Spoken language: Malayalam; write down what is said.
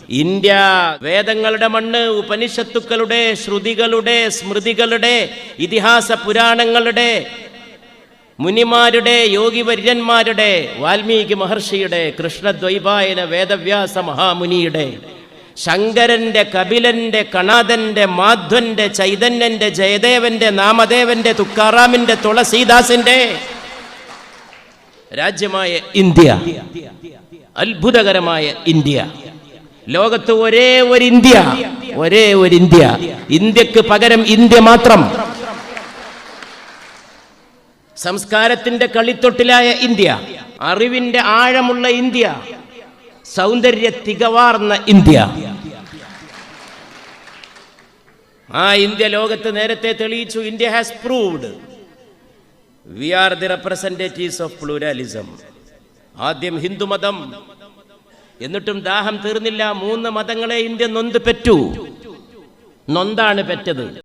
ഇന്ത്യ വേദങ്ങളുടെ മണ്ണ്, ഉപനിഷത്തുക്കളുടെ, ശ്രുതികളുടെ, സ്മൃതികളുടെ, ഇതിഹാസ പുരാണങ്ങളുടെ, മുനിമാരുടെ, യോഗിവര്യന്മാരുടെ, വാൽമീകി മഹർഷിയുടെ, കൃഷ്ണദ്വൈപായന വേദവ്യാസ മഹാമുനിയുടെ, ശങ്കരന്റെ, കപിലന്റെ, കണാദന്റെ, മാധ്വന്റെ, ചൈതന്യന്റെ, ജയദേവന്റെ, നാമദേവന്റെ, തുക്കാറാമിന്റെ, തുളസീദാസിന്റെ രാജ്യമായ ഇന്ത്യ, അത്ഭുതകരമായ ഇന്ത്യ. ലോകത്ത് ഒരേ ഒരു ഇന്ത്യ, ഒരേ ഒരു ഇന്ത്യ. ഇന്ത്യക്ക് പകരം ഇന്ത്യ മാത്രം. സംസ്കാരത്തിന്റെ കളിത്തൊട്ടിലായ ഇന്ത്യ, അറിവിന്റെ ആഴമുള്ള ഇന്ത്യ, സൗന്ദര്യ തികവാർന്ന ഇന്ത്യ. ആ ഇന്ത്യ ലോകത്ത് നേരത്തെ തെളിയിച്ചു. India has proved we are the representatives of pluralism. ആദ്യം ഹിന്ദുമതം, എന്നിട്ടും ദാഹം തീർന്നില്ല. 3 മതങ്ങളെ ഇന്ത്യ നൊന്ത് പെറ്റു. നൊന്താണ് പെറ്റത്.